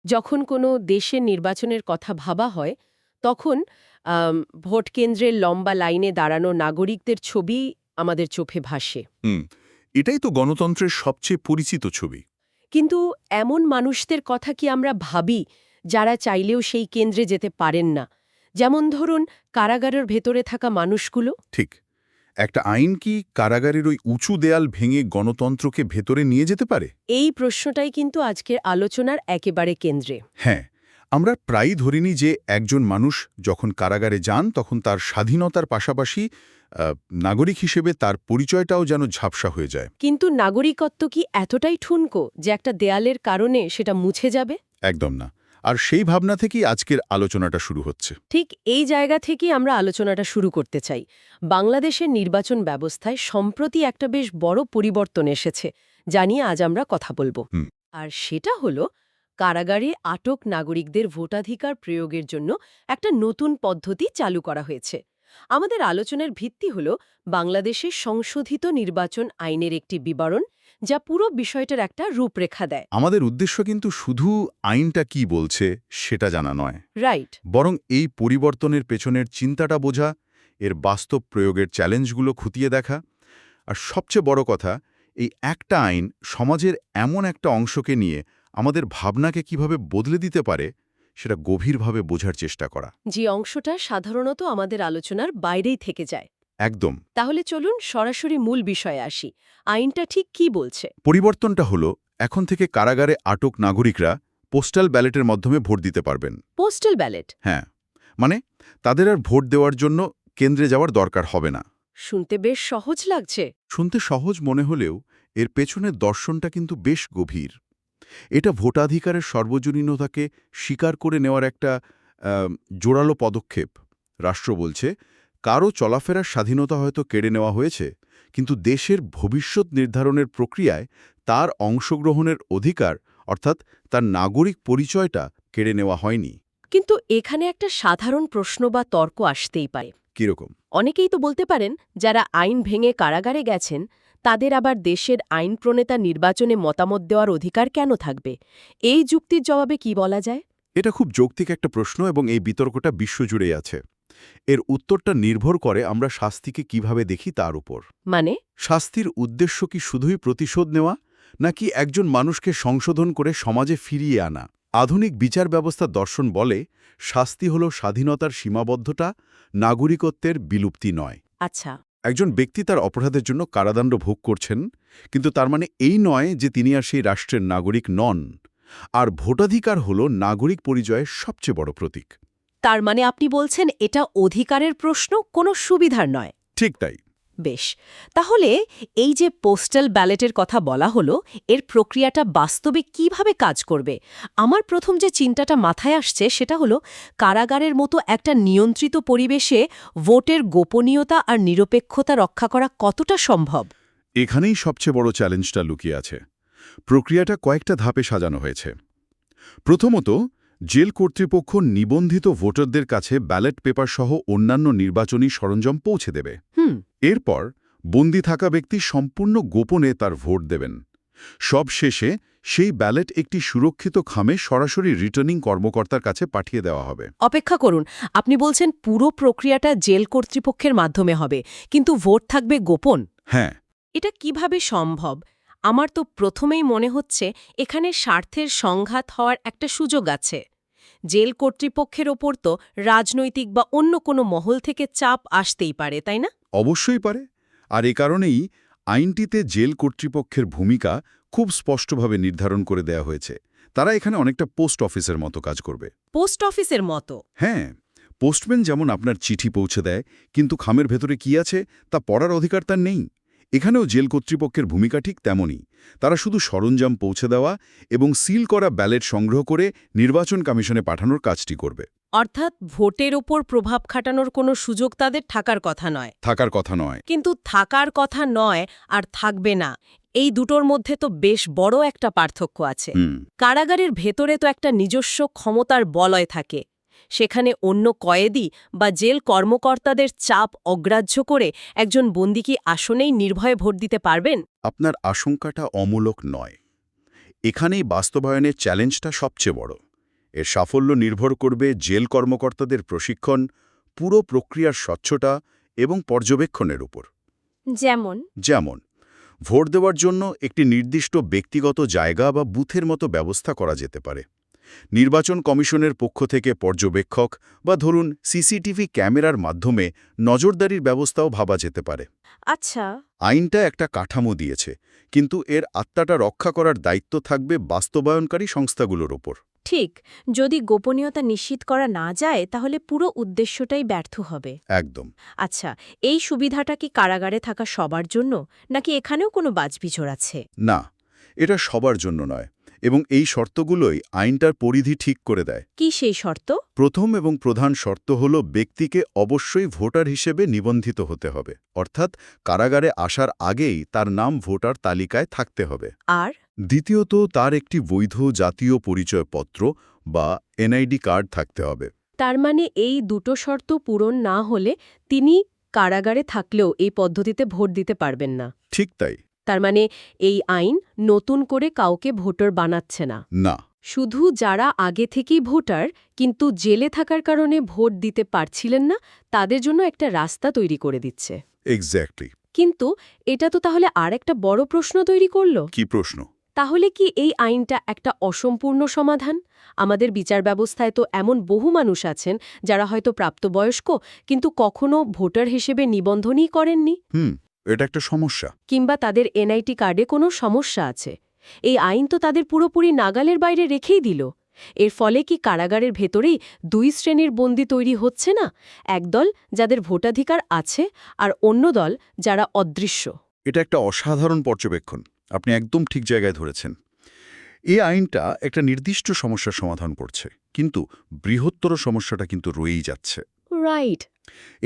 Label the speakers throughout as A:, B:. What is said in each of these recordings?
A: যখন কোনো দেশের নির্বাচনের কথা ভাবা হয় তখন ভোট কেন্দ্রের লম্বা লাইনে দাঁড়ানো নাগরিকদের ছবি আমাদের চোখে ভাসে।
B: হুম, এটাই তো গণতন্ত্রের সবচেয়ে পরিচিত ছবি।
A: কিন্তু এমন মানুষদের কথা কি আমরা ভাবি যারা চাইলেও সেই কেন্দ্রে যেতে পারেন না? যেমন ধরুন কারাগারের ভেতরে থাকা মানুষগুলো।
B: ঠিক, একটা আইন কি কারাগারের ওই উঁচু দেয়াল ভেঙে গণতন্ত্রকে ভেতরে নিয়ে যেতে পারে?
A: এই প্রশ্নটাই কিন্তু আজকের আলোচনার একেবারে কেন্দ্রে।
B: হ্যাঁ, আমরা প্রায়ই ধরে নিই যে একজন মানুষ যখন কারাগারে যান তখন তার স্বাধীনতার পাশাপাশি নাগরিক হিসেবে তার পরিচয়টাও যেন ঝাপসা হয়ে যায়।
A: কিন্তু নাগরিকত্ব কি এতটাই ঠুনকো যে একটা দেয়ালের কারণে সেটা মুছে যাবে?
B: একদম না। আর সেই ভাবনা থেকেই আজকের আলোচনাটা শুরু হচ্ছে।
A: ঠিক এই জায়গা থেকেই আমরা আলোচনাটা শুরু করতে চাই। বাংলাদেশের নির্বাচন ব্যবস্থায় সম্প্রতি একটা বেশ বড় পরিবর্তন এসেছে, যা নিয়ে আজ আমরা কথা বলবো।
B: হুম।
A: আর সেটা হলো কারাগারে আটক নাগরিকদের ভোটাধিকার প্রয়োগের জন্য একটা নতুন পদ্ধতি চালু করা হয়েছে। আমাদের আলোচনার ভিত্তি হল বাংলাদেশের সংশোধিত নির্বাচন আইনের একটি বিবরণ, যা পুরো বিষয়টার একটা রূপরেখা দেয়।
B: আমাদের উদ্দেশ্য কিন্তু শুধু আইনটা কি বলছে সেটা জানা নয়,
A: রাইট।
B: বরং এই পরিবর্তনের পেছনের চিন্তাটা বোঝা, এর বাস্তব প্রয়োগের চ্যালেঞ্জগুলো খতিয়ে দেখা, আর সবচেয়ে বড় কথা, এই একটা আইন সমাজের এমন একটা অংশকে নিয়ে আমাদের ভাবনাকে কিভাবে বদলে দিতে পারে সেটা গভীরভাবে বোঝার চেষ্টা করা।
A: যে অংশটা সাধারণত আমাদের আলোচনার বাইরেই থেকে যায়।
B: একদম।
A: তাহলে চলুন সরাসরি মূল বিষয়ে আসি। আইনটা ঠিক কি বলছে?
B: পরিবর্তনটা হলো এখন থেকে কারাগারে আটক নাগরিকরা পোস্টাল ব্যালটের মাধ্যমে ভোট দিতে পারবেন।
A: Postal ballot?
B: হ্যাঁ, মানে তাদের আর ভোট দেওয়ার জন্য কেন্দ্রে যাওয়ার দরকার হবে না।
A: শুনতে বেশ সহজ লাগছে।
B: শুনতে সহজ মনে হলেও এর পেছনের দর্শনটা কিন্তু বেশ গভীর। এটা ভোটাধিকারের সর্বজনীনতাকে স্বীকার করে নেওয়ার একটা জোরালো পদক্ষেপ। রাষ্ট্র বলছে, কারও চলাফেরার স্বাধীনতা হয়তো কেড়ে নেওয়া হয়েছে, কিন্তু দেশের ভবিষ্যৎ নির্ধারণের প্রক্রিয়ায় তার অংশগ্রহণের অধিকার, অর্থাৎ তার নাগরিক পরিচয়টা কেড়ে নেওয়া হয়নি।
A: কিন্তু এখানে একটা সাধারণ প্রশ্ন বা তর্ক আসতেই পারে।
B: কিরকম?
A: অনেকেই তো বলতে পারেন, যারা আইন ভেঙে কারাগারে গেছেন তাদের আবার দেশের আইন প্রণেতা নির্বাচনে মতামত দেওয়ার অধিকার কেন থাকবে? এই যুক্তির জবাবে কি বলা যায়?
B: এটা খুব যৌক্তিক একটা প্রশ্ন এবং এই বিতর্কটা বিশ্বজুড়েই আছে। এর উত্তরটা নির্ভর করে আমরা শাস্তিকে কিভাবে দেখি তার উপর।
A: মানে?
B: শাস্তির উদ্দেশ্য কি শুধুই প্রতিশোধ নেওয়া, নাকি একজন মানুষকে সংশোধন করে সমাজে ফিরিয়ে আনা? আধুনিক বিচার ব্যবস্থা দর্শন বলে শাস্তি হল স্বাধীনতার সীমাবদ্ধতা, নাগরিকত্বের বিলুপ্তি নয়।
A: আচ্ছা।
B: একজন ব্যক্তি তার অপরাধের জন্য কারাদণ্ড ভোগ করছেন, কিন্তু তার মানে এই নয় যে তিনি আর সেই রাষ্ট্রের নাগরিক নন। আর ভোটাধিকার হল নাগরিক পরিচয়ের সবচেয়ে বড় প্রতীক।
A: তার মানে আপনি বলছেন এটা অধিকারের প্রশ্ন, কোনো সুবিধার নয়।
B: ঠিক তাই।
A: বেশ, তাহলে এই যে পোস্টাল ব্যালটের কথা বলা হলো, এর প্রক্রিয়াটা বাস্তবে কিভাবে কাজ করবে? আমার প্রথম যে চিন্তাটা মাথায় আসছে সেটা হলো কারাগারের মতো একটা নিয়ন্ত্রিত পরিবেশে ভোটের গোপনীয়তা আর নিরপেক্ষতা রক্ষা করা কতটা সম্ভব?
B: এখানেই সবচেয়ে বড় চ্যালেঞ্জটা লুকিয়ে আছে। প্রক্রিয়াটা কয়েকটা ধাপে সাজানো হয়েছে। প্রথমত, জেল কর্তৃপক্ষ নিবন্ধিত ভোটারদের কাছে ব্যালট পেপার সহ অন্যান্য নির্বাচনী সরঞ্জাম পৌঁছে দেবে। এরপর বন্দী থাকা ব্যক্তি সম্পূর্ণ গোপনে তার ভোট দেবেন। সব শেষে সেই ব্যালট একটি সুরক্ষিত খামে সরাসরি রিটার্নিং কর্মকর্তার কাছে পাঠিয়ে দেওয়া হবে।
A: অপেক্ষা করুন, আপনি বলছেন পুরো প্রক্রিয়াটা জেল কর্তৃপক্ষের মাধ্যমে হবে, কিন্তু ভোট থাকবে গোপন?
B: হ্যাঁ।
A: এটা কিভাবে সম্ভব? আমার তো প্রথমেই মনে হচ্ছে এখানে স্বার্থের সংঘাত হওয়ার একটা সুযোগ আছে। জেল কর্তৃপক্ষের ওপর তো রাজনৈতিক বা অন্য কোনো মহল থেকে চাপ আসতেই পারে, তাই না?
B: অবশ্যই পারে। আর এ কারণেই আইনটিতে জেল কর্তৃপক্ষের ভূমিকা খুব স্পষ্টভাবে নির্ধারণ করে দেয়া হয়েছে। তারা এখানে অনেকটা পোস্ট অফিসের মতো কাজ করবে।
A: পোস্ট অফিসের মতো?
B: হ্যাঁ, পোস্টম্যান যেমন আপনার চিঠি পৌঁছে দেয়, কিন্তু খামের ভেতরে কি আছে তা পড়ার অধিকার তার নেই। এখানেও জেল কর্তৃপক্ষের ভূমিকা ঠিক তেমনই। তারা শুধু সরঞ্জাম পৌঁছে দেওয়া এবং সিল করা ব্যালট সংগ্রহ করে নির্বাচন কমিশনে পাঠানোর কাজটি করবে।
A: অর্থাৎ ভোটের ওপর প্রভাব খাটানোর কোনো সুযোগ তাদের থাকার কথা নয়।
B: থাকার কথা নয়।
A: কিন্তু থাকার কথা নয় আর থাকবে না, এই দুটোর মধ্যে তো বেশ বড় একটা পার্থক্য আছে। কারাগারের ভেতরে তো একটা নিজস্ব ক্ষমতার বলয় থাকে। সেখানে অন্য কয়েদি বা জেল কর্মকর্তাদের চাপ অগ্রাহ্য করে একজন বন্দী কি আসনেই নির্ভয়ে ভোট দিতে পারবেন?
B: আপনার আশঙ্কাটা অমূলক নয়। এখানেই বাস্তবায়নের চ্যালেঞ্জটা সবচেয়ে বড়। এর সাফল্য নির্ভর করবে জেল কর্মকর্তাদের প্রশিক্ষণ, পুরো প্রক্রিয়ার স্বচ্ছতা এবং পর্যবেক্ষণের উপর। যেমন ভোট দেওয়ার জন্য একটি নির্দিষ্ট ব্যক্তিগত জায়গা বা বুথের মতো ব্যবস্থা করা যেতে পারে। নির্বাচন কমিশনের পক্ষ থেকে পর্যবেক্ষক বা ধরুন সিসিটিভি ক্যামেরার মাধ্যমে নজরদারির ব্যবস্থাও ভাবা যেতে পারে।
A: আচ্ছা,
B: আইনটা একটা কাঠামো দিয়েছে, কিন্তু এর আত্মাটা রক্ষা করার দায়িত্ব থাকবে বাস্তবায়নকারী সংস্থাগুলোর ওপর।
A: ঠিক। যদি গোপনীয়তা নিশ্চিত করা না যায় তাহলে পুরো উদ্দেশ্যটাই ব্যর্থ হবে।
B: একদম।
A: আচ্ছা, এই সুবিধাটা কি কারাগারে থাকা সবার জন্য, নাকি এখানেও কোনো বাছবিছড় আছে?
B: না, এটা সবার জন্য নয়, এবং এই শর্তগুলোই আইনটার পরিধি ঠিক করে দেয়।
A: কি সেই শর্ত?
B: প্রথম এবং প্রধান শর্ত হল ব্যক্তিকে অবশ্যই ভোটার হিসেবে নিবন্ধিত হতে হবে, অর্থাৎ কারাগারে আসার আগেই তার নাম ভোটার তালিকায় থাকতে হবে।
A: আর
B: দ্বিতীয়ত, তার একটি বৈধ জাতীয় পরিচয়পত্র বা এনআইডি কার্ড থাকতে হবে।
A: তার মানে এই দুটো শর্ত পূরণ না হলে তিনি কারাগারে থাকলেও এই পদ্ধতিতে ভোট দিতে পারবেন না।
B: ঠিক তাই।
A: তার মানে এই আইন নতুন করে কাউকে ভোটার বানাচ্ছে না।
B: না।
A: শুধু যারা আগে থেকেই ভোটার কিন্তু জেলে থাকার কারণে ভোট দিতে পারছিলেন না, তাদের জন্য একটা রাস্তা তৈরি করে দিচ্ছে।
B: এক্স্যাক্টলি।
A: কিন্তু এটা তো তাহলে আর একটা বড় প্রশ্ন তৈরি করল।
B: কি প্রশ্ন?
A: তাহলে কি এই আইনটা একটা অসম্পূর্ণ সমাধান? আমাদের বিচার ব্যবস্থায় তো এমন বহু মানুষ আছেন যারা হয়তো প্রাপ্তবয়স্ক কিন্তু কখনো ভোটার হিসেবে নিবন্ধনই করেননি।
B: এটা একটা সমস্যা।
A: কিংবা তাদের এনআইটি কার্ডে কোনো সমস্যা আছে। এই আইন তো তাদের পুরোপুরি নাগালের বাইরে রেখেই দিল। এর ফলে কি কারাগারের ভেতরেই দুই শ্রেণীর বন্দী তৈরি হচ্ছে না? একদল যাদের ভোটাধিকার আছে আর অন্য দল যারা অদৃশ্য।
B: এটা একটা অসাধারণ পর্যবেক্ষণ। আপনি একদম ঠিক জায়গায় ধরেছেন। এই আইনটা একটা নির্দিষ্ট সমস্যার সমাধান করছে, কিন্তু বৃহত্তর সমস্যাটা কিন্তু রয়েই যাচ্ছে।
A: রাইট।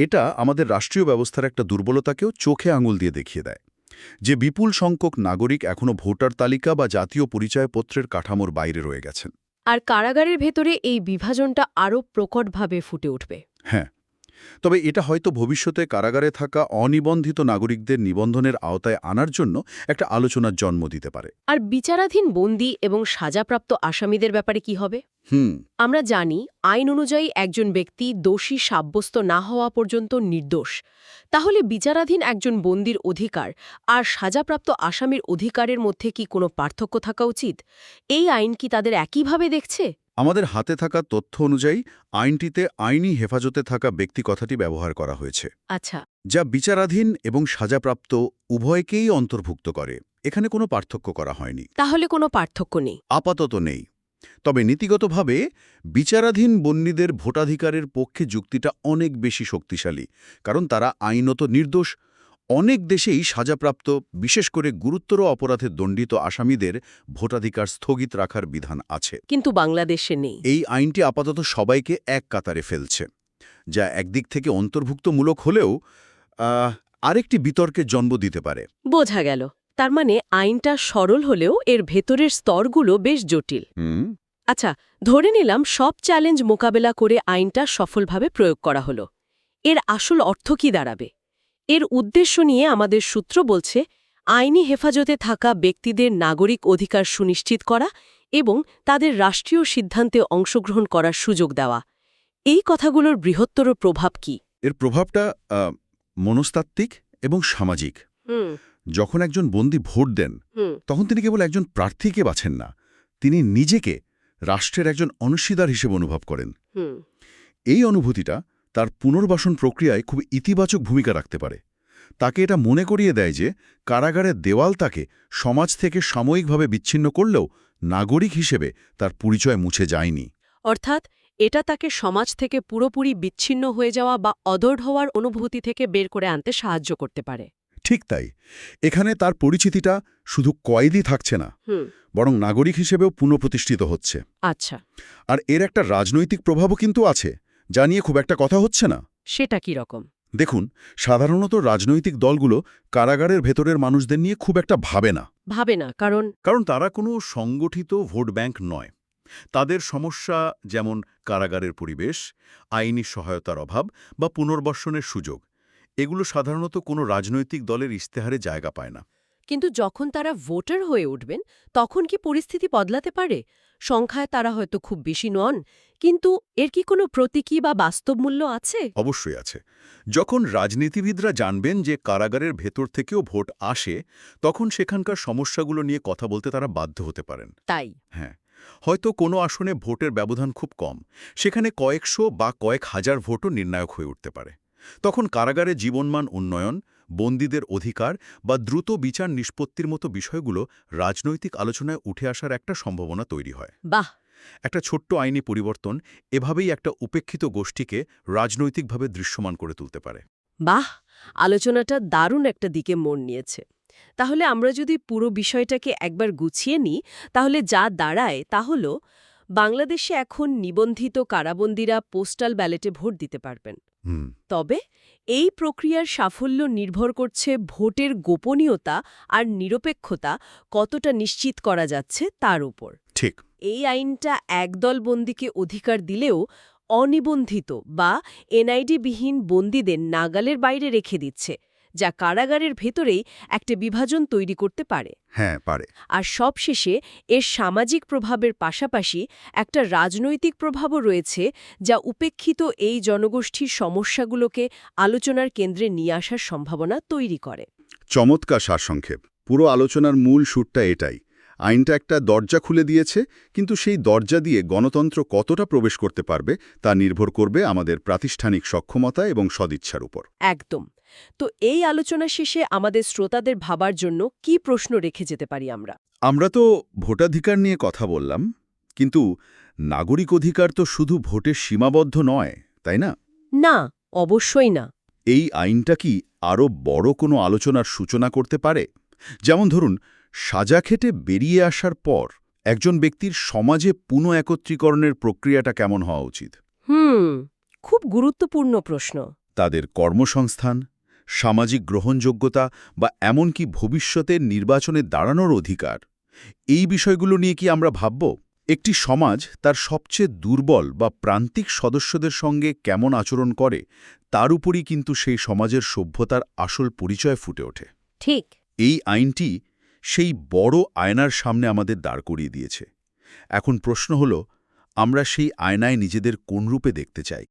B: এটা আমাদের রাষ্ট্রীয় ব্যবস্থার একটা দুর্বলতাকেও চোখে আঙুল দিয়ে দেখিয়ে দেয়, যে বিপুল সংখ্যক নাগরিক এখনও ভোটার তালিকা বা জাতীয় পরিচয়পত্রের কাঠামোর বাইরে রয়ে গেছেন।
A: আর কারাগারের ভেতরে এই বিভাজনটা আরও প্রকটভাবে ফুটে উঠবে।
B: হ্যাঁ, তবে এটা হয়তো ভবিষ্যতে কারাগারে থাকা অনিবন্ধিত নাগরিকদের নিবন্ধনের আওতায় আনার জন্য একটা আলোচনার জন্ম দিতে পারে।
A: আর বিচারাধীন বন্দী এবং সাজাপ্রাপ্ত আসামিদের ব্যাপারে কি হবে? আমরা জানি আইন অনুযায়ী একজন ব্যক্তি দোষী সাব্যস্ত না হওয়া পর্যন্ত নির্দোষ। তাহলে বিচারাধীন একজন বন্দীর অধিকার আর সাজাপ্রাপ্ত আসামির অধিকারের মধ্যে কি কোনো পার্থক্য থাকা উচিত? এই আইন কি তাদের একইভাবে দেখছে?
B: আমাদের হাতে থাকা তথ্য অনুযায়ী আইনটিতে আইনি হেফাজতে থাকা ব্যক্তি কথাটি ব্যবহার করা হয়েছে,
A: আচ্ছা,
B: যা বিচারাধীন এবং সাজাপ্রাপ্ত উভয়কেই অন্তর্ভুক্ত করে। এখানে কোনো পার্থক্য করা হয়নি।
A: তাহলে কোনো পার্থক্য নেই?
B: আপাতত নেই। তবে নীতিগতভাবে বিচারাধীন বন্দীদের ভোটাধিকারের পক্ষে যুক্তিটা অনেক বেশি শক্তিশালী, কারণ তারা আইনত নির্দোষ। অনেক দেশেই সাজাপ্রাপ্ত, বিশেষ করে গুরুতর অপরাধে দণ্ডিত আসামিদের ভোটাধিকার স্থগিত রাখার বিধান আছে।
A: কিন্তু বাংলাদেশে নেই।
B: এই আইনটি আপাতত সবাইকে এক কাতারে ফেলছে, যা একদিক থেকে অন্তর্ভুক্তমূলক হলেও আরেকটি বিতর্কের জন্ম দিতে পারে।
A: বোঝা গেল। তার মানে আইনটা সরল হলেও এর ভেতরের স্তরগুলো বেশ জটিল। আচ্ছা, ধরে নিলাম সব চ্যালেঞ্জ মোকাবেলা করে আইনটা সফলভাবে প্রয়োগ করা হলো। এর আসল অর্থ কি দাঁড়াবে? এর উদ্দেশ্য নিয়ে আমাদের সূত্র বলছে আইনি হেফাজতে থাকা ব্যক্তিদের নাগরিক অধিকার সুনিশ্চিত করা এবং তাদের রাষ্ট্রীয় সিদ্ধান্তে অংশগ্রহণ করার সুযোগ দেওয়া। এই কথাগুলোর বৃহত্তর প্রভাব কি?
B: এর প্রভাবটা মনস্তাত্ত্বিক এবং সামাজিক। যখন একজন বন্দী ভোট দেন, তখন তিনি কেবল একজন প্রার্থীকে বাছেন না, তিনি নিজেকে রাষ্ট্রের একজন অংশীদার হিসেবে অনুভব করেন। এই অনুভূতিটা তার পুনর্বাসন প্রক্রিয়ায় খুব ইতিবাচক ভূমিকা রাখতে পারে। তাকে এটা মনে করিয়ে দেয় যে কারাগারের দেওয়াল তাকে সমাজ থেকে সাময়িকভাবে বিচ্ছিন্ন করলেও নাগরিক হিসেবে তার পরিচয় মুছে যায়নি।
A: অর্থাৎ এটা তাকে সমাজ থেকে পুরোপুরি বিচ্ছিন্ন হয়ে যাওয়া বা অদর হওয়ার অনুভূতি থেকে বের করে আনতে সাহায্য করতে পারে।
B: ঠিক তাই। এখানে তার পরিচিতিটা শুধু কয়েদি থাকছে না, বরং নাগরিক হিসেবেও পুনঃপ্রতিষ্ঠিত হচ্ছে।
A: আচ্ছা।
B: আর এর একটা রাজনৈতিক প্রভাবও কিন্তু আছে, যা নিয়ে খুব একটা কথা হচ্ছে না।
A: সেটা কি রকম?
B: দেখুন, সাধারণত রাজনৈতিক দলগুলো কারাগারের ভেতরের মানুষদের নিয়ে খুব একটা ভাবে না, কারণ তারা কোনো সংগঠিত ভোট ব্যাংক নয়। তাদের সমস্যা যেমন কারাগারের পরিবেশ, আইনি সহায়তার অভাব বা পুনর্বাসনের সুযোগ, এগুলো সাধারণত কোনো রাজনৈতিক দলের ইশতেহারে জায়গা পায় না।
A: কিন্তু যখন তারা ভোটার হয়ে উঠবেন তখন কি পরিস্থিতি বদলাতে পারে? সংখ্যায় তারা হয়তো খুব বেশি নন, কিন্তু এর কি কোনো প্রতীকী বা বাস্তব মূল্য আছে?
B: অবশ্যই আছে। যখন রাজনীতিবিদরা জানবেন যে কারাগারের ভেতর থেকেও ভোট আসে, তখন সেখানকার সমস্যাগুলো নিয়ে কথা বলতে তারা বাধ্য হতে পারেন।
A: তাই
B: হ্যাঁ, হয়তো কোনো আসনে ভোটের ব্যবধান খুব কম, সেখানে কয়েকশো বা কয়েক হাজার ভোটও নির্ণায়ক হয়ে উঠতে পারে। তখন কারাগারে জীবনমান উন্নয়ন, বন্দীদের অধিকার বা দ্রুত বিচার নিষ্পত্তির মতো বিষয়গুলো রাজনৈতিক আলোচনায় উঠে আসার একটা সম্ভাবনা তৈরি হয়।
A: বাহ!
B: একটা ছোট্ট আইনি পরিবর্তন এভাবেই একটা উপেক্ষিত গোষ্ঠীকে রাজনৈতিকভাবে দৃশ্যমান করে তুলতে পারে।
A: বাহ! আলোচনাটা দারুণ একটা দিকে মোড় নিয়েছে। তাহলে আমরা যদি পুরো বিষয়টাকে একবার গুছিয়ে নিই, তাহলে যা দাঁড়ায় তা হলো বাংলাদেশে এখন নিবন্ধিত কারাবন্দীরা পোস্টাল ব্যালটে ভোট দিতে পারবেন।
B: হুম,
A: তবে এই প্রক্রিয়ার সাফল্য নির্ভর করছে ভোটের গোপনীয়তা আর নিরপেক্ষতা কতটা নিশ্চিত করা যাচ্ছে তার উপর।
B: ঠিক।
A: এই আইনটা একদল বন্দীকে অধিকার দিলেও অনিবন্ধিত বা এনআইডি-বিহীন বন্দীদের নাগালের বাইরে রেখে দিচ্ছে, যা কারাগারের ভেতরেই একটা বিভাজন তৈরি করতে পারে।
B: হ্যাঁ, পারে।
A: আর সবশেষে এর সামাজিক প্রভাবের পাশাপাশি একটা রাজনৈতিক প্রভাবও রয়েছে, যা উপেক্ষিত এই জনগোষ্ঠীর সমস্যাগুলোকে আলোচনার কেন্দ্রে নিয়ে আসার সম্ভাবনা তৈরি করে।
B: চমৎকার সারসংক্ষেপ। পুরো আলোচনার মূল সুরটা এটাই। আইনটা একটা দরজা খুলে দিয়েছে, কিন্তু সেই দরজা দিয়ে গণতন্ত্র কতটা প্রবেশ করতে পারবে তা নির্ভর করবে আমাদের প্রাতিষ্ঠানিক সক্ষমতা এবং সদিচ্ছার উপর।
A: একদম। তো এই আলোচনা শেষে আমাদের শ্রোতাদের ভাবার জন্য কি প্রশ্ন রেখে যেতে পারি আমরা?
B: আমরা তো ভোটাধিকার নিয়ে কথা বললাম, কিন্তু নাগরিক অধিকার তো শুধু ভোটে সীমাবদ্ধ নয়, তাই না?
A: না, অবশ্যই না।
B: এই আইনটা কি আরও বড় কোনো আলোচনার সূচনা করতে পারে? যেমন ধরুন, সাজা খেটে বেরিয়ে আসার পর একজন ব্যক্তির সমাজে পুনঃ একত্রীকরণের প্রক্রিয়াটা কেমন হওয়া উচিত?
A: খুব গুরুত্বপূর্ণ প্রশ্ন।
B: তাদের কর্মসংস্থান, সামাজিক গ্রহণযোগ্যতা বা এমনকি ভবিষ্যতের নির্বাচনে দাঁড়ানোর অধিকার, এই বিষয়গুলো নিয়ে কি আমরা ভাবব? একটি সমাজ তার সবচেয়ে দুর্বল বা প্রান্তিক সদস্যদের সঙ্গে কেমন আচরণ করে, তার উপরই কিন্তু সেই সমাজের সভ্যতার আসল পরিচয় ফুটে ওঠে।
A: ঠিক।
B: এই আইনটি সেই বড় আয়নার সামনে আমাদের দাঁড় করিয়ে দিয়েছে। এখন প্রশ্ন হল, আমরা সেই আয়নায় নিজেদের কোন রূপে দেখতে চাই?